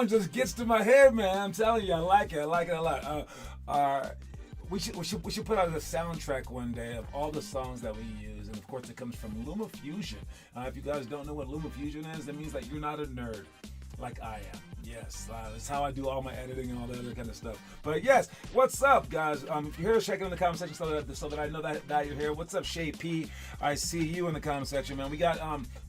song just gets to my head, man. I'm telling you, I like it. I like it a lot. We should put out a soundtrack one day of all the songs that we use, and of course it comes from LumaFusion. If you guys don't know what LumaFusion is, that means that you're not a nerd like I am. Yes, that's how I do all my editing and all the other kind of stuff. But yes, what's up, guys? If you're here, check it in the comment section so that I know that you're here. What's up, Shay P? I see you in the comment section, man. We got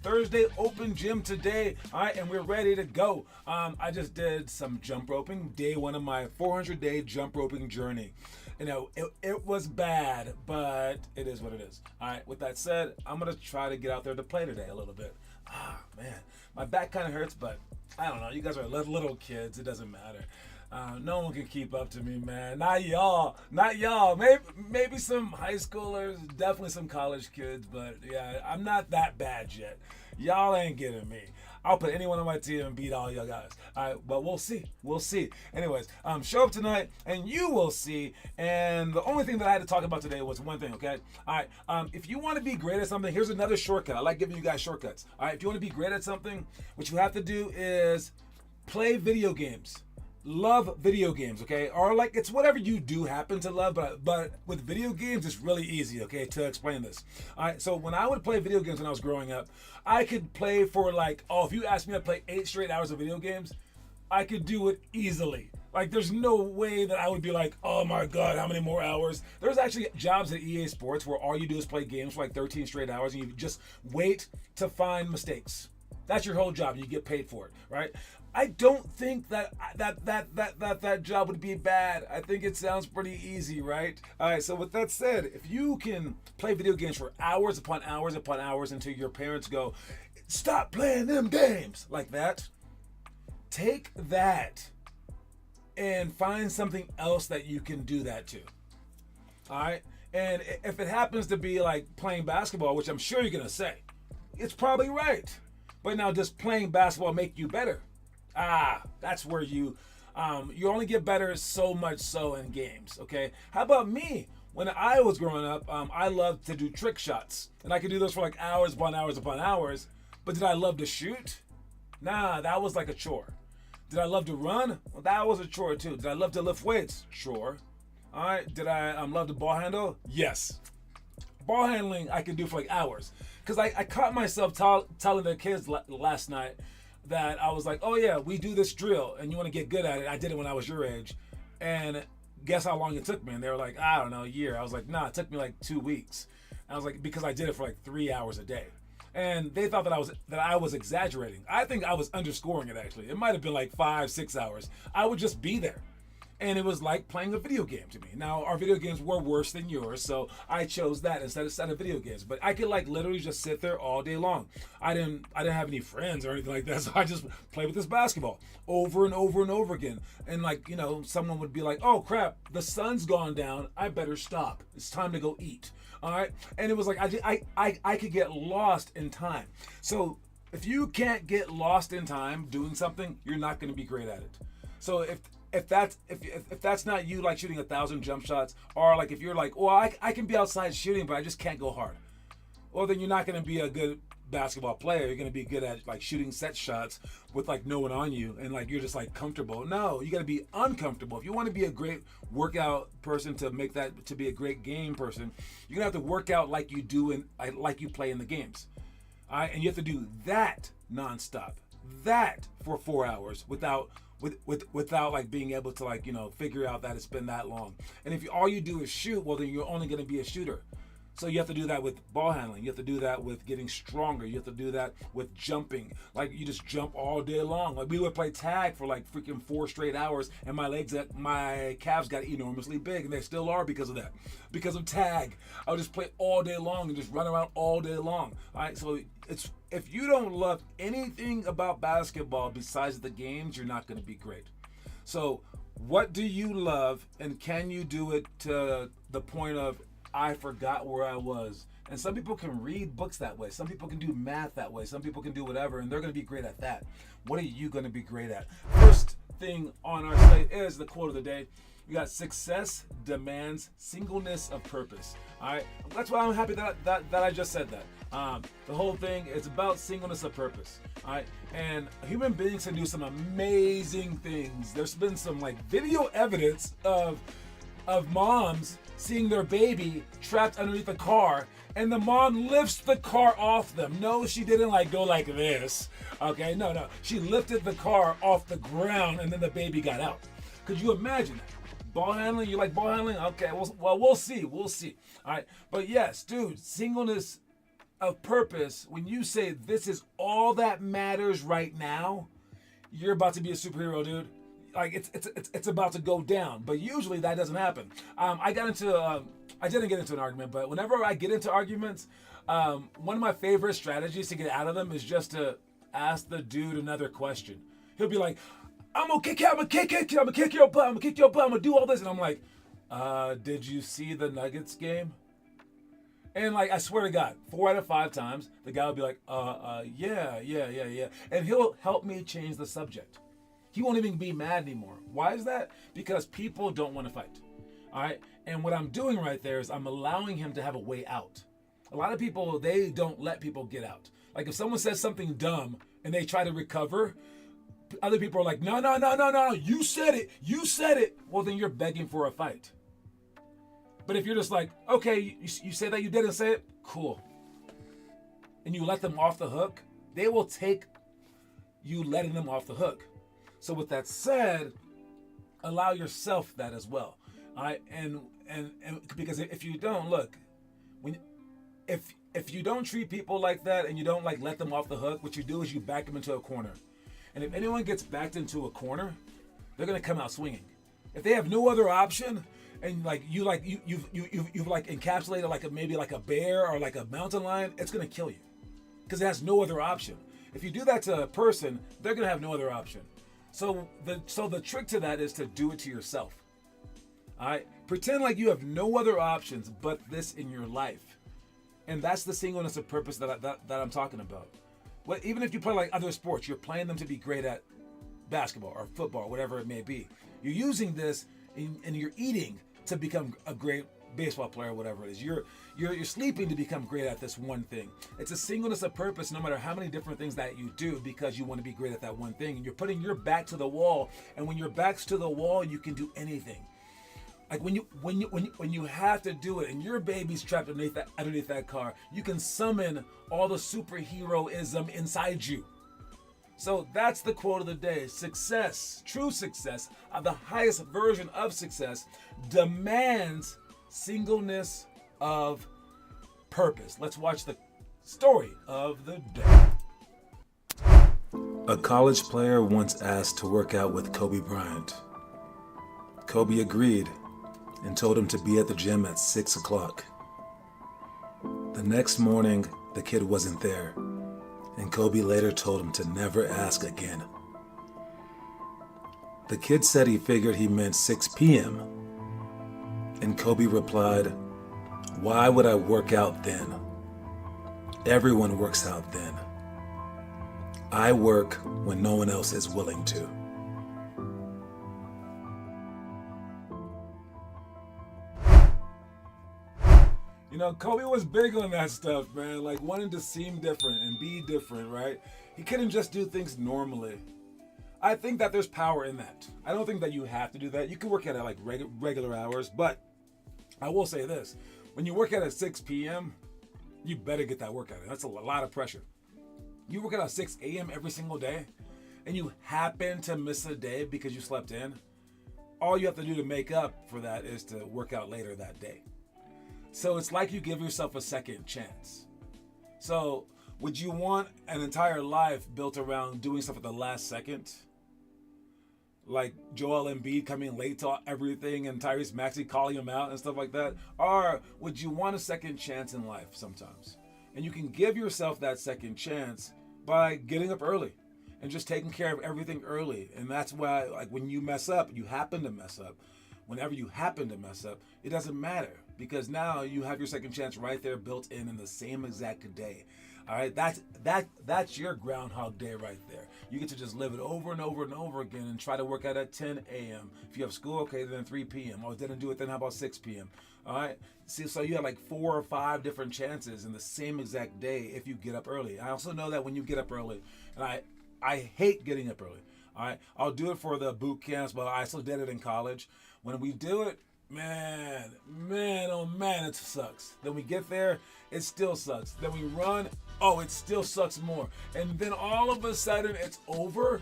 Thursday open gym today, all right, and we're ready to go. I just did some jump roping, day one of my 400-day jump roping journey. You know, it was bad, but it is what it is. All right, with that said, I'm going to try to get out there to play today a little bit. Man, my back kind of hurts, but I don't know. You guys are little kids. It doesn't matter. No one can keep up to me, man. Not y'all. Not y'all. Maybe some high schoolers, definitely some college kids, but yeah, I'm not that bad yet. Y'all ain't getting me. I'll put anyone on my team and beat all y'all guys. All right, but we'll see. We'll see. Anyways, show up tonight and you will see. And the only thing that I had to talk about today was one thing, okay? All right, if you want to be great at something, here's another shortcut. I like giving you guys shortcuts. All right, if you want to be great at something, what you have to do is play video games. Love video games, okay? Or like it's whatever you do happen to love, but with video games it's really easy, okay, to explain this. All right, so when I would play video games when I was growing up, I could play for like, if you asked me to play 8 straight hours of video games, I could do it easily. Like there's no way that I would be like, oh my God, how many more hours? There's actually jobs at EA Sports where all you do is play games for like 13 straight hours and you just wait to find mistakes. That's your whole job and you get paid for it, right? I don't think that job would be bad. I think it sounds pretty easy, right? All right, so with that said, if you can play video games for hours upon hours upon hours until your parents go, stop playing them games, like that, take that and find something else that you can do that to. All right? And if it happens to be like playing basketball, which I'm sure you're going to say, it's probably right. But now does playing basketball make you better? That's where you only get better so much so in games, okay? How about me? When I was growing up, I loved to do trick shots. And I could do those for like hours upon hours upon hours. But did I love to shoot? Nah, that was like a chore. Did I love to run? Well, that was a chore too. Did I love to lift weights? Sure. All right, did I love to ball handle? Yes. Ball handling I could do for like hours. Because I caught myself telling the kids last night that I was like, oh yeah, we do this drill and you want to get good at it. I did it when I was your age. And guess how long it took me? And they were like, I don't know, a year. I was like, nah, it took me like 2 weeks. And I was like, because I did it for like 3 hours a day. And they thought that I was exaggerating. I think I was underscoring it actually. It might have been like 5-6 hours. I would just be there. And it was like playing a video game to me. Now, our video games were worse than yours, so I chose that instead of video games. But I could like literally just sit there all day long. I didn't have any friends or anything like that, so I just played with this basketball over and over and over again. And like, you know, someone would be like, oh crap, the sun's gone down. I better stop. It's time to go eat. All right? And it was like I could get lost in time. So if you can't get lost in time doing something, you're not going to be great at it. So if that's not you, like shooting 1,000 jump shots, or like if you're like, well, I can be outside shooting, but I just can't go hard. Well, then you're not going to be a good basketball player. You're going to be good at like shooting set shots with like no one on you and like you're just like comfortable. No, you got to be uncomfortable. If you want to be a great workout person to be a great game person, you're going to have to work out like you do like you play in the games. All right, and you have to do that nonstop. That for 4 hours without like being able to like, you know, figure out that it's been that long. And if all you do is shoot, well then you're only going to be a shooter. So you have to do that with ball handling. You have to do that with getting stronger. You have to do that with jumping. Like you just jump all day long. Like we would play tag for like freaking 4 straight hours and my calves got enormously big and they still are because of that. Because of tag. I would just play all day long and just run around all day long. All right, so if you don't love anything about basketball besides the games, you're not going to be great. So what do you love and can you do it to the point of I forgot where I was? And some people can read books that way. Some people can do math that way. Some people can do whatever, and they're going to be great at that. What are you going to be great at? thing on our site is the quote of the day. We got success demands singleness of purpose. All right, that's why I'm happy that I just said that. The whole thing is about singleness of purpose. All right, and human beings can do some amazing things. There's been some like video evidence of moms seeing their baby trapped underneath a car, and the mom lifts the car off them. No, she didn't like go like this. Okay, no, she lifted the car off the ground, and then the baby got out. Could you imagine that? Ball handling? You like ball handling? Okay, well, we'll see. All right, but yes, dude, singleness of purpose. When you say this is all that matters right now, you're about to be a superhero, dude. Like it's about to go down. But usually that doesn't happen. I didn't get into an argument, but whenever I get into arguments, one of my favorite strategies to get out of them is just to ask the dude another question. He'll be like, I'm gonna kick you, I'm gonna kick your butt, I'm gonna do all this. And I'm like, did you see the Nuggets game? And like, I swear to God, 4 out of 5 times, the guy will be like, yeah. And he'll help me change the subject. He won't even be mad anymore. Why is that? Because people don't want to fight. All right. And what I'm doing right there is I'm allowing him to have a way out. A lot of people, they don't let people get out. Like if someone says something dumb and they try to recover, other people are like, no, you said it. Well, then you're begging for a fight. But if you're just like, okay, you say that you didn't say it, cool. And you let them off the hook, they will take you letting them off the hook. So with that said, allow yourself that as well. All right, and because if you don't, look, if you don't treat people like that and you don't like let them off the hook, what you do is you back them into a corner. And if anyone gets backed into a corner, they're gonna come out swinging. If they have no other option, and you've encapsulated like maybe like a bear or like a mountain lion, it's gonna kill you because it has no other option. If you do that to a person, they're gonna have no other option. So the trick to that is to do it to yourself. All right, pretend like you have no other options but this in your life, and that's the singleness of purpose that I'm talking about. Well, even if you play like other sports, you're playing them to be great at basketball or football, or whatever it may be. You're using this and you're eating to become a great baseball player, whatever it is. You're sleeping to become great at this one thing. It's a singleness of purpose, no matter how many different things that you do, because you want to be great at that one thing. And you're putting your back to the wall, and when your back's to the wall, you can do anything. Like when you have to do it, and your baby's trapped underneath that car, you can summon all the superheroism inside you. So that's the quote of the day. Success, true success, the highest version of success, demands singleness of purpose. Let's watch the story of the day. A college player once asked to work out with Kobe Bryant. Kobe agreed and told him to be at the gym at 6 o'clock. The next morning, the kid wasn't there, and Kobe later told him to never ask again. The kid said he figured he meant 6 p.m., and Kobe replied, "Why would I work out then? Everyone works out then. I work when no one else is willing to." You know, Kobe was big on that stuff, man. Like wanting to seem different and be different, right? He couldn't just do things normally. I think that there's power in that. I don't think that you have to do that. You can work out at like regular hours, but I will say this. When you work out at 6 p.m., you better get that workout in. That's a lot of pressure. You work out at 6 a.m. every single day, and you happen to miss a day because you slept in, all you have to do to make up for that is to work out later that day. So it's like you give yourself a second chance. So would you want an entire life built around doing stuff at the last second? Like Joel Embiid coming late to everything and Tyrese Maxey calling him out and stuff like that? Or would you want a second chance in life sometimes? And you can give yourself that second chance by getting up early and just taking care of everything early. And that's why, like, when you mess up, you happen to mess up. Whenever you happen to mess up, it doesn't matter because now you have your second chance right there built in the same exact day. All right, that's your Groundhog Day right there. You get to just live it over and over and over again and try to work out at 10 a.m. If you have school, okay, then 3 p.m. Or didn't do it, then how about 6 p.m.? All right. See, so you have like 4 or 5 different chances in the same exact day if you get up early. I also know that when you get up early, and I hate getting up early. All right, I'll do it for the boot camps, but I also did it in college. When we do it, man, oh man, it sucks. Then we get there, it still sucks. Then we run, oh, it still sucks more. And then all of a sudden, it's over,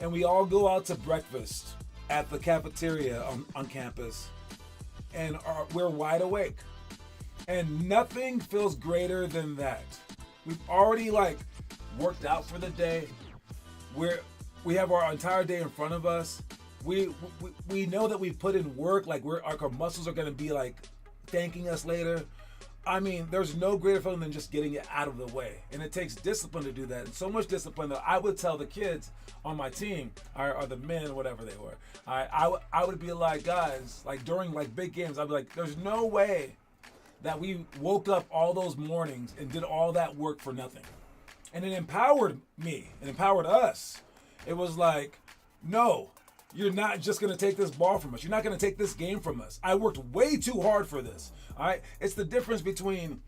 and we all go out to breakfast at the cafeteria on campus, and we're wide awake. And nothing feels greater than that. We've already worked out for the day. We have our entire day in front of us. We know that we've put in work. Our muscles are gonna be thanking us later. I mean, there's no greater feeling than just getting it out of the way, and it takes discipline to do that. And so much discipline that I would tell the kids on my team, or the men, whatever they were. I would be like, guys, during big games, I'd be like, there's no way that we woke up all those mornings and did all that work for nothing. And it empowered me. It empowered us. It was like, no, you're not just going to take this ball from us. You're not going to take this game from us. I worked way too hard for this. All right. It's the difference between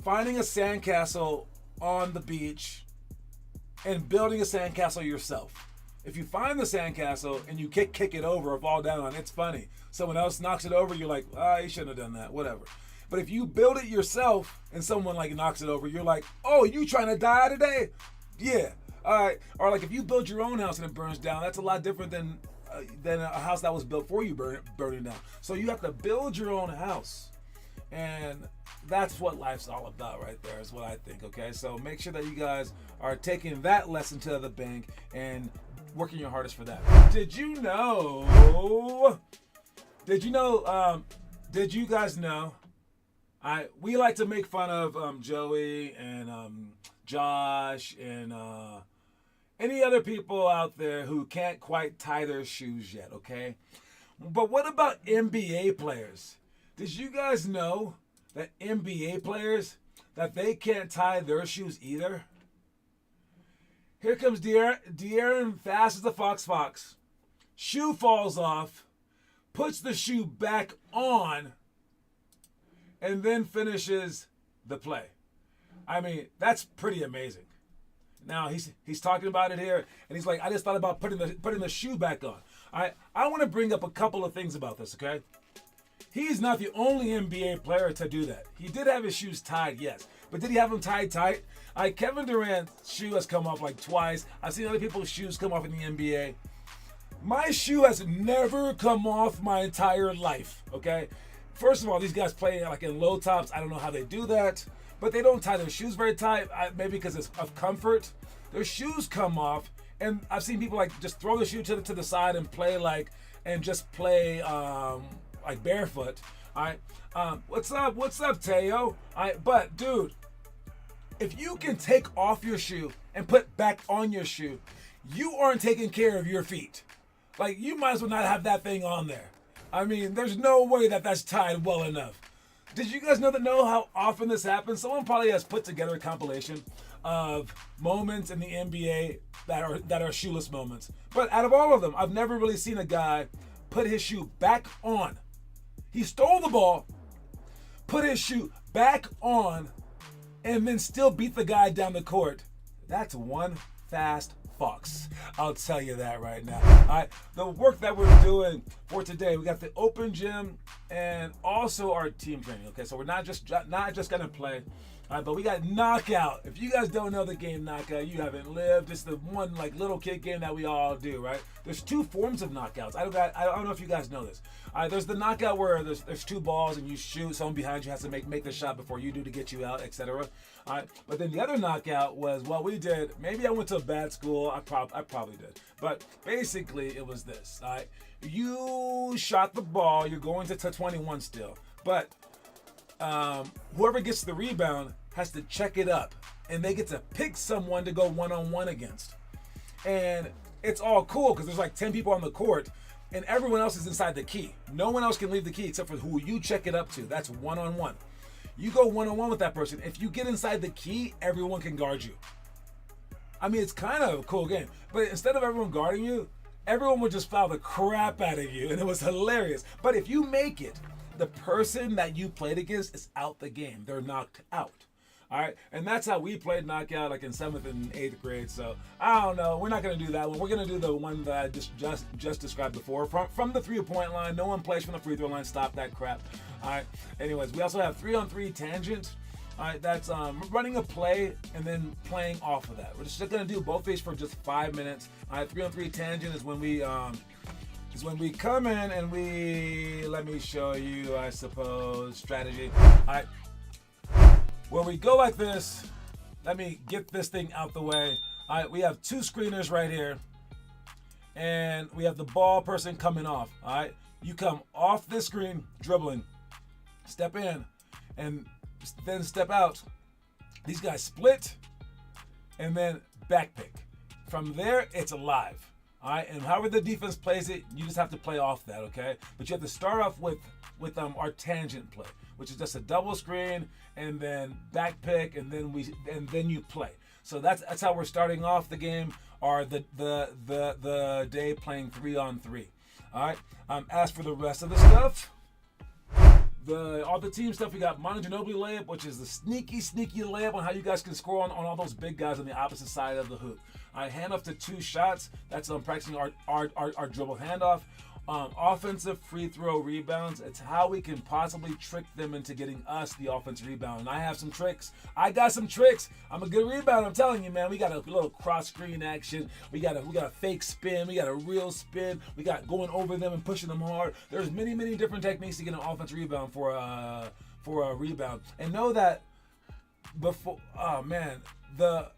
finding a sandcastle on the beach and building a sandcastle yourself. If you find the sandcastle and you kick it over or fall down on it, it's funny. Someone else knocks it over, you're like, you shouldn't have done that, whatever. But if you build it yourself and someone knocks it over, you're like, oh, you trying to die today? Yeah. All right. Or if you build your own house and it burns down, that's a lot different than a house that was built for you burning down. So you have to build your own house. And that's what life's all about right there, is what I think, okay? So make sure that you guys are taking that lesson to the bank and working your hardest for that. Did you guys know, we like to make fun of Joey and Josh and any other people out there who can't quite tie their shoes yet, okay? But what about NBA players? Did you guys know that NBA players, that they can't tie their shoes either? Here comes De'Aaron, fast as the fox. Shoe falls off, puts the shoe back on, and then finishes the play. I mean, that's pretty amazing. Now he's talking about it here, and he's like, I just thought about putting the shoe back on. I want to bring up a couple of things about this, okay? He's not the only NBA player to do that. He did have his shoes tied, yes. But did he have them tied tight? Kevin Durant's shoe has come off twice. I've seen other people's shoes come off in the NBA. My shoe has never come off my entire life, okay? First of all, these guys play in low tops. I don't know how they do that. But they don't tie their shoes very tight, maybe because it's of comfort. Their shoes come off, and I've seen people just throw the shoe to the side and play barefoot. All right, what's up, Teo? But dude, if you can take off your shoe and put back on your shoe, you aren't taking care of your feet. You might as well not have that thing on there. I mean, there's no way that that's tied well enough. Did you guys know how often this happens? Someone probably has put together a compilation of moments in the NBA that are shoeless moments. But out of all of them, I've never really seen a guy put his shoe back on. He stole the ball, put his shoe back on, and then still beat the guy down the court. That's one fast fox. I'll tell you that right now. All right, the work that we're doing for today, we got the open gym and also our team training. Okay, so we're not just gonna play, but we got knockout. If you guys don't know the game knockout, you haven't lived. It's the one little kid game that we all do, right? There's 2 forms of knockouts. I don't know if you guys know this. There's the knockout where there's 2 balls and you shoot. Someone behind you has to make the shot before you do to get you out, etc. All right, but then the other knockout was what we did. Maybe I went to a bad school. I probably did. But basically, it was this. All right, you shot the ball. You're going to 21 still, but whoever gets the rebound has to check it up, and they get to pick someone to go one-on-one against. And it's all cool because there's 10 people on the court, and everyone else is inside the key. No one else can leave the key except for who you check it up to. That's one-on-one. You go one-on-one with that person. If you get inside the key, everyone can guard you. I mean, it's kind of a cool game. But instead of everyone guarding you, everyone would just foul the crap out of you, and it was hilarious. But if you make it, the person that you played against is out the game. They're knocked out. All right, and that's how we played knockout, like in 7th and 8th grade. So I don't know. We're not gonna do that one. We're gonna do the one that I just described before. From the 3-point line, no one plays from the free throw line. Stop that crap. All right. Anyways, we also have 3-on-3 tangent. All right, that's running a play and then playing off of that. We're just gonna do both these for just 5 minutes. All right, 3-on-3 tangent is when we come in and let me show you, I suppose, strategy. All right. Where we go like this, let me get this thing out the way. All right, we have 2 screeners right here, and we have the ball person coming off. All right, you come off this screen, dribbling, step in, and then step out. These guys split, and then back pick. From there, it's alive. All right, and however the defense plays it, you just have to play off that, okay? But you have to start off with our tangent play, which is just a double screen and then back pick, and then you play. So that's how we're starting off the game, or the day playing 3-on-3. All right. As for the rest of the stuff, all the team stuff, we got Manu Ginobili layup, which is the sneaky layup on how you guys can score on all those big guys on the opposite side of the hoop. I hand off to 2 shots. That's practicing our dribble handoff. Offensive free throw rebounds. It's how we can possibly trick them into getting us the offensive rebound. And I have some tricks. I got some tricks. I'm a good rebounder. I'm telling you, man. We got a little cross screen action. We got a fake spin. We got a real spin. We got going over them and pushing them hard. There's many different techniques to get an offensive rebound for a rebound. And know that before. Oh man, the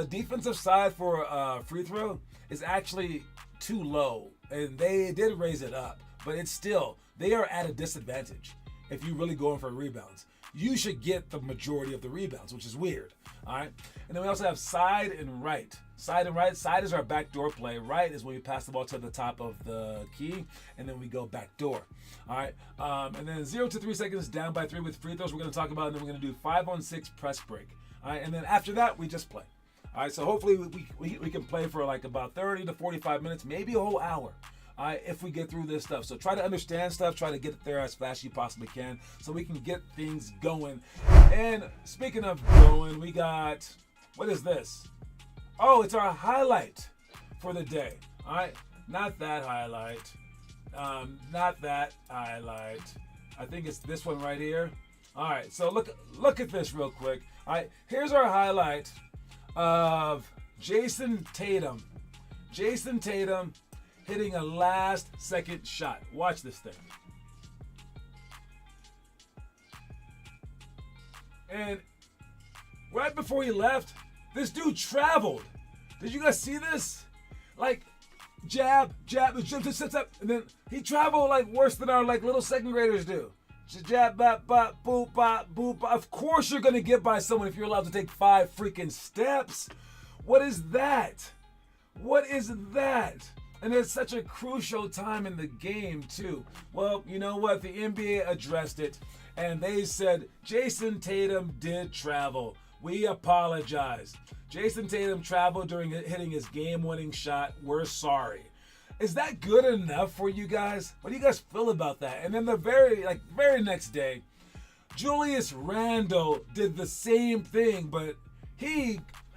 defensive side for free throw is actually too low, and they did raise it up, but it's still, they are at a disadvantage. If you're really going for rebounds, you should get the majority of the rebounds, which is weird. All right, and then we also have side and right. Side and right. Side is our backdoor play. Right is when we pass the ball to the top of the key, and then we go backdoor. All right, and then 0 to 3 seconds down by 3 with free throws. We're going to talk about, and then we're going to do 5-on-6 press break. All right, and then after that, we just play. All right, so hopefully we can play for like about 30 to 45 minutes, maybe a whole hour, all right, if we get through this stuff. So try to understand stuff, try to get it there as fast as you possibly can so we can get things going. And speaking of going, we got, what is this? Oh, it's our highlight for the day, all right? Not that highlight. Not that highlight. I think it's this one right here. All right, so look at this real quick. All right, here's our highlight of Jason Tatum. Jason Tatum hitting a last-second shot. Watch this thing. And right before he left, this dude traveled. Did you guys see this? Like, jab, and then he traveled like worse than our like little second graders do. Jab, bop, bop, boop, bop, boop, bop. Of course you're going to get by someone if you're allowed to take 5 freaking steps. What is that? What is that? And it's such a crucial time in the game, too. Well, you know what? The NBA addressed it, and they said, Jason Tatum did travel. We apologize. Jason Tatum traveled during hitting his game-winning shot. We're sorry. Is that good enough for you guys? What do you guys feel about that? And then the very next day, Julius Randle did the same thing, but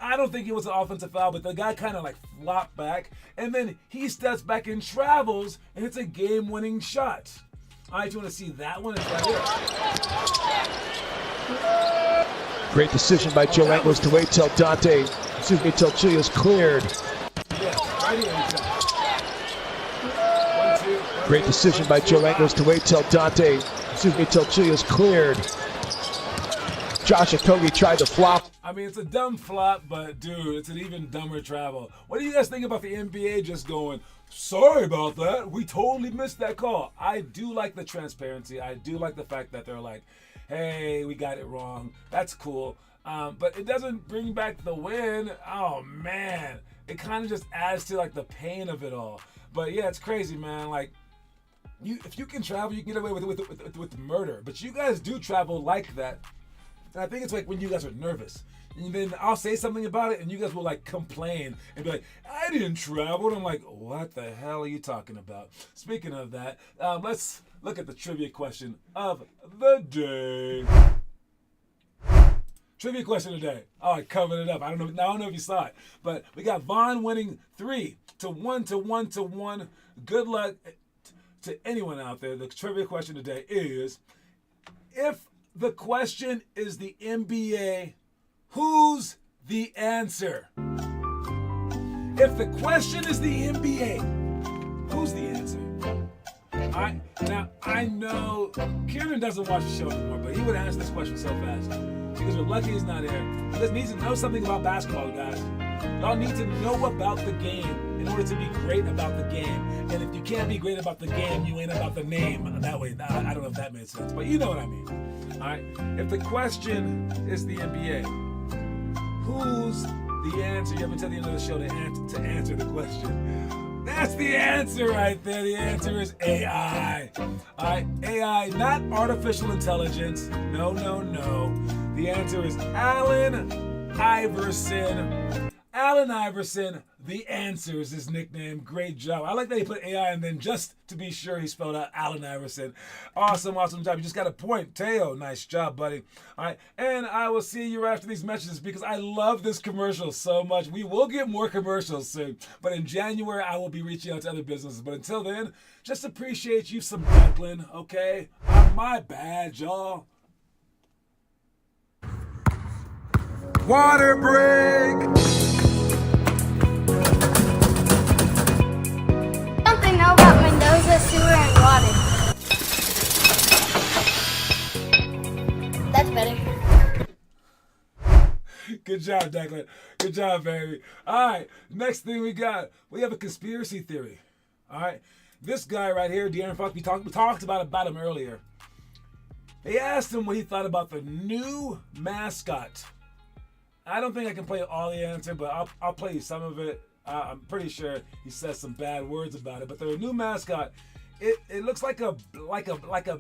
I don't think it was an offensive foul, but the guy kind of like flopped back, and then he steps back and travels, and it's a game-winning shot. All right, you want to see that one? It's right here. Great decision by Joe Ingles to wait till Julius cleared. Yeah, right here. Great decision by Joe Ingles to wait till Julius cleared. Josh Okogie tried to flop. I mean, it's a dumb flop, but dude, it's an even dumber travel. What do you guys think about the NBA just going, sorry about that, we totally missed that call? I do like the transparency. I do like the fact that they're like, hey, we got it wrong. That's cool. But it doesn't bring back the win. Oh, man. It kind of just adds to like the pain of it all. But yeah, it's crazy, man. Like, if you can travel, you can get away with murder. But you guys do travel like that. And I think it's like when you guys are nervous. And then I'll say something about it, and you guys will like complain and be like, I didn't travel. And I'm like, what the hell are you talking about? Speaking of that, let's look at the trivia question of the day. Trivia question today. Oh, I covered it up. I don't know if you saw it. But we got Vaughn winning 3-1. Good luck to anyone out there. The trivia question today is, if the question is the NBA, who's the answer? If the question is the NBA, who's the answer? I know Kieran doesn't watch the show anymore, but he would answer this question so fast. Because we're lucky he's not here. He just needs to know something about basketball, guys. Y'all need to know about the game in order to be great about the game. And if you can't be great about the game, you ain't about the name. That way, I don't know if that made sense, but you know what I mean. All right. If the question is the NBA, who's the answer? You haven't till the end of the show to answer the question. That's the answer right there. The answer is AI. All right. AI, not artificial intelligence. No. The answer is Allen Iverson. Allen Iverson, the answer is his nickname. Great job. I like that he put AI and then just to be sure he spelled out Allen Iverson. Awesome job. You just got a point. Teo, nice job, buddy. All right, and I will see you after these messages because I love this commercial so much. We will get more commercials soon, but in January I will be reaching out to other businesses. But until then, just appreciate you some Declan, okay? My bad, y'all. Water break! Something know about Mendoza, sewer, and water. That's better. Good job, Declan. Good job, baby. All right, next thing we have a conspiracy theory. All right, this guy right here, De'Aaron Fox, we talked about him earlier. They asked him what he thought about the new mascot. I don't think I can play all the answer, but I'll play you some of it. I'm pretty sure he says some bad words about it. But their new mascot, it looks like a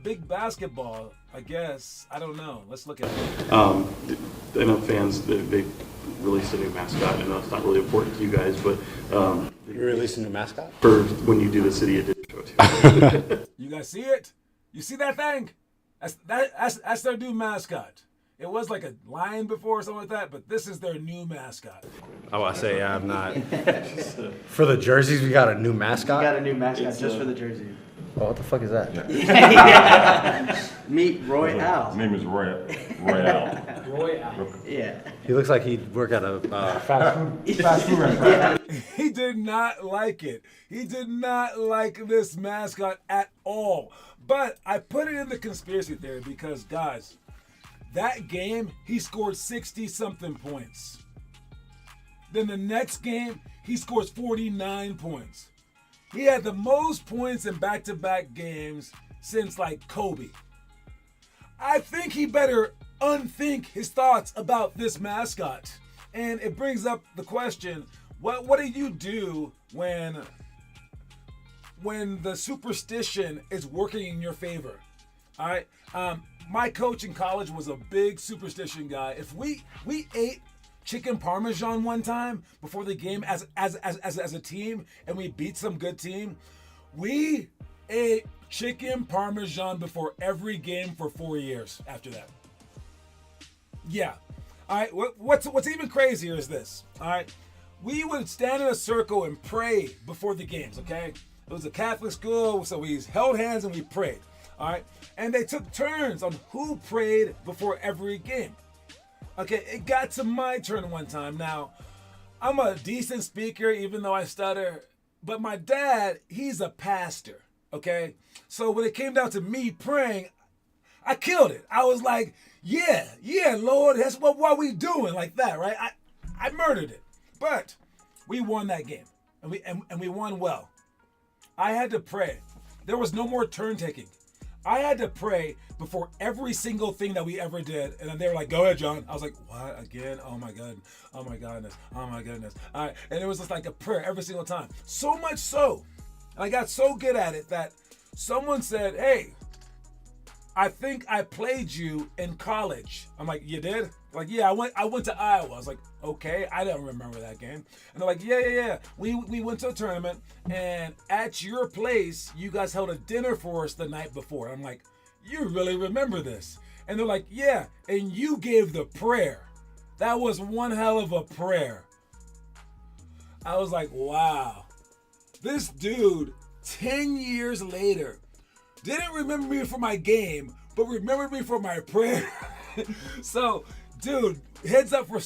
big basketball. I guess I don't know. Let's look at it. I know fans they released a new mascot. I know it's not really important to you guys, but you released a new mascot for when you do the City Edition show too. You guys see it? You see that thing? That's their new mascot. It was like a lion before or something like that, but this is their new mascot. Oh, I say I'm not. For the jerseys, we got a new mascot? We got a new mascot just for the jersey. Oh, what the fuck is that? Meet Roy Al. His name is Roy Al. Roy Al. Yeah. He looks like he'd work at a Fast food restaurant. He did not like it. He did not like this mascot at all. But I put it in the conspiracy theory because, guys, that game, he scored 60-something points. Then the next game, he scores 49 points. He had the most points in back-to-back games since, like, Kobe. I think he better unthink his thoughts about this mascot. And it brings up the question, what do you do when the superstition is working in your favor? All right? My coach in college was a big superstition guy. If we ate chicken parmesan one time before the game as a team and we beat some good team, we ate chicken parmesan before every game for 4 years after that. Yeah. All right. What's even crazier is this. All right. We would stand in a circle and pray before the games. Okay. It was a Catholic school, so we held hands and we prayed. All right, and they took turns on who prayed before every game. Okay, it got to my turn one time. Now, I'm a decent speaker, even though I stutter, but my dad, he's a pastor, okay? So when it came down to me praying, I killed it. I was like, yeah, Lord, that's what we doing, like that, right? I murdered it, but we won that game, and we won well. I had to pray. There was no more turn taking. I had to pray before every single thing that we ever did. And then they were like, go ahead, John. I was like, what? Again? Oh my God. Oh my goodness. Oh my goodness. All right. And it was just like a prayer every single time. So much so. And I got so good at it that Someone said, hey, I think I played you in college. I'm like, you did? Like, yeah, I went to Iowa. I was like, okay, I don't remember that game. And they're like, yeah. We went to a tournament, and at your place, you guys held a dinner for us the night before. I'm like, you really remember this? And they're like, yeah, and you gave the prayer. That was one hell of a prayer. I was like, wow. This dude, 10 years later, didn't remember me for my game, but remembered me for my prayer. So, dude, heads up for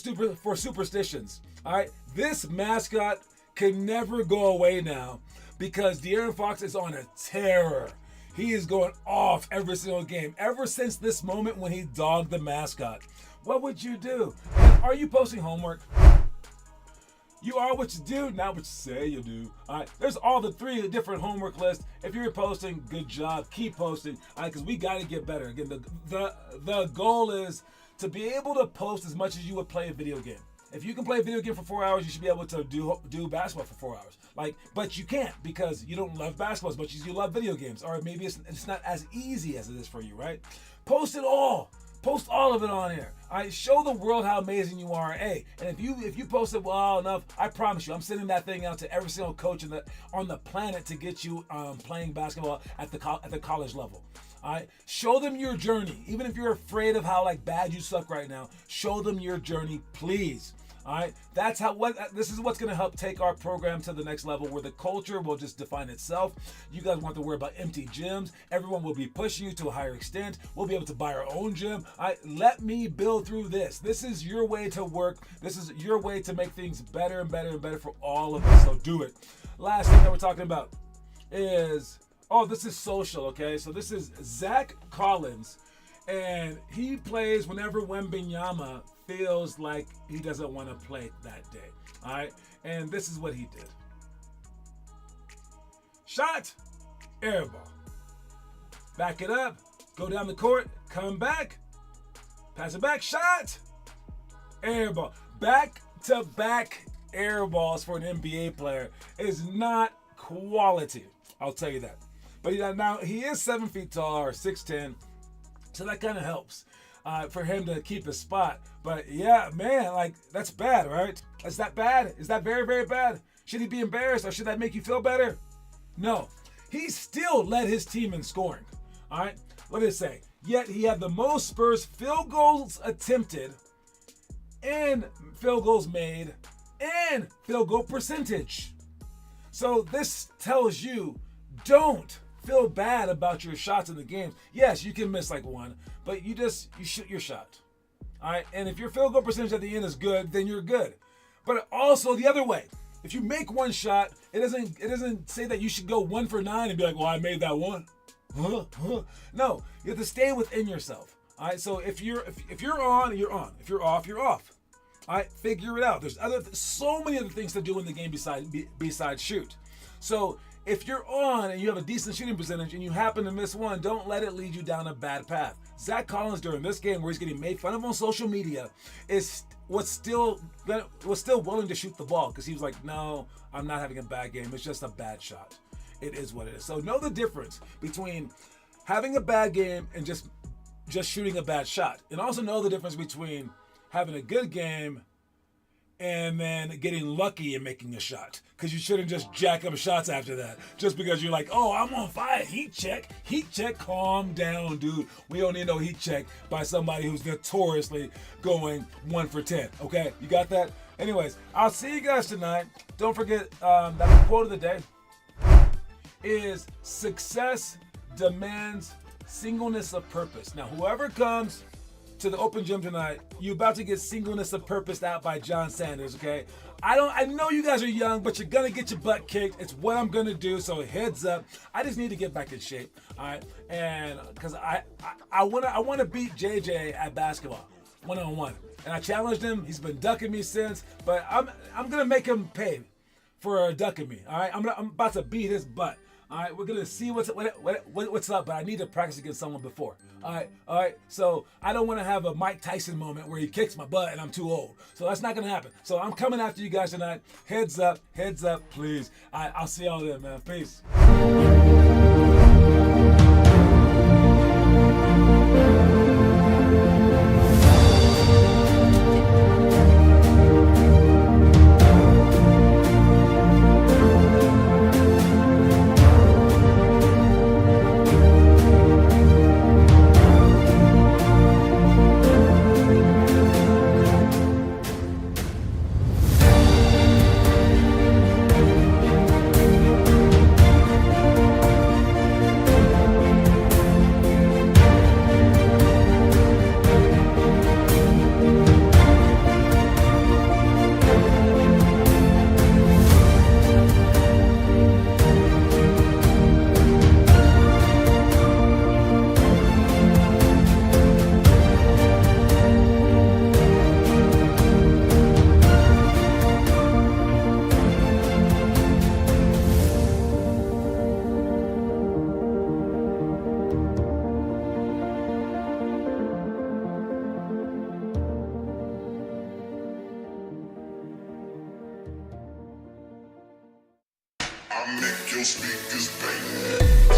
superstitions. All right, this mascot can never go away now because De'Aaron Fox is on a terror. He is going off every single game ever since this moment when he dogged the mascot. What would you do? Are you posting homework? You are what you do, not what you say you do. All right, there's all the 3 different homework lists. If you're posting, good job. Keep posting, all right, because we got to get better. Again, the goal is to be able to post as much as you would play a video game. If you can play a video game for 4 hours, you should be able to do basketball for 4 hours. But you can't because you don't love basketball as much as you love video games, or maybe it's not as easy as it is for you, right? Post it all. Post all of it on here. All right, show the world how amazing you are. Hey, and if you post it well enough, I promise you, I'm sending that thing out to every single coach on the planet to get you playing basketball at the college level. All right, show them your journey. Even if you're afraid of how bad you suck right now, show them your journey, please. All right, this is what's going to help take our program to the next level where the culture will just define itself. You guys won't have to worry about empty gyms. Everyone will be pushing you to a higher extent. We'll be able to buy our own gym. All right, let me build through this. This is your way to work. This is your way to make things better and better and better for all of us. So do it. Last thing that we're talking about is, this is social, okay? So this is Zach Collins, and he plays whenever Wembanyama feels like he doesn't want to play that day. All right, and this is what he did. Shot, air ball. Back it up, go down the court, come back, pass it back, shot, air ball. Back-to-back air balls for an NBA player is not quality. I'll tell you that. But now he is 7 feet tall or 6'10", so that kind of helps for him to keep his spot. But yeah, man, that's bad, right? Is that bad? Is that very, very bad? Should he be embarrassed, or should that make you feel better? No. He still led his team in scoring. All right? What did it say? Yet he had the most Spurs field goals attempted and field goals made and field goal percentage. So this tells you, don't feel bad about your shots in the games. Yes, you can miss one, but you shoot your shot. All right, and if your field goal percentage at the end is good, then you're good. But also the other way, if you make one shot, it doesn't say that you should go 1 for 9 and be like, well, I made that one. No, you have to stay within yourself. All right, so if you're on, you're on. If you're off, you're off. All right, figure it out. There's so many other things to do in the game besides shoot. So if you're on and you have a decent shooting percentage and you happen to miss one, don't let it lead you down a bad path. Zach Collins during this game where he's getting made fun of on social media was still willing to shoot the ball because he was like, no, I'm not having a bad game. It's just a bad shot. It is what it is. So know the difference between having a bad game and just shooting a bad shot. And also know the difference between having a good game and then getting lucky and making a shot. Because you shouldn't just jack up shots after that. Just because you're like, oh, I'm on fire. Heat check. Calm down, dude. We don't need no heat check by somebody who's notoriously going 1 for 10. Okay? You got that? Anyways, I'll see you guys tonight. Don't forget that quote of the day is success demands singleness of purpose. Now, whoever comes to the open gym tonight, you're about to get singleness of purpose out by John Sanders, okay? I know you guys are young, but you're gonna get your butt kicked. It's what I'm gonna do, so heads up. I just need to get back in shape, all right? And because I wanna beat JJ at basketball, 1-on-1. And I challenged him. He's been ducking me since, but I'm gonna make him pay for ducking me, all right? I'm about to beat his butt. All right, we're gonna see what's up, but I need to practice against someone before. All right. So I don't want to have a Mike Tyson moment where he kicks my butt and I'm too old. So that's not gonna happen. So I'm coming after you guys tonight. Heads up, please. I'll see y'all then, man. Peace. I make your speakers bang.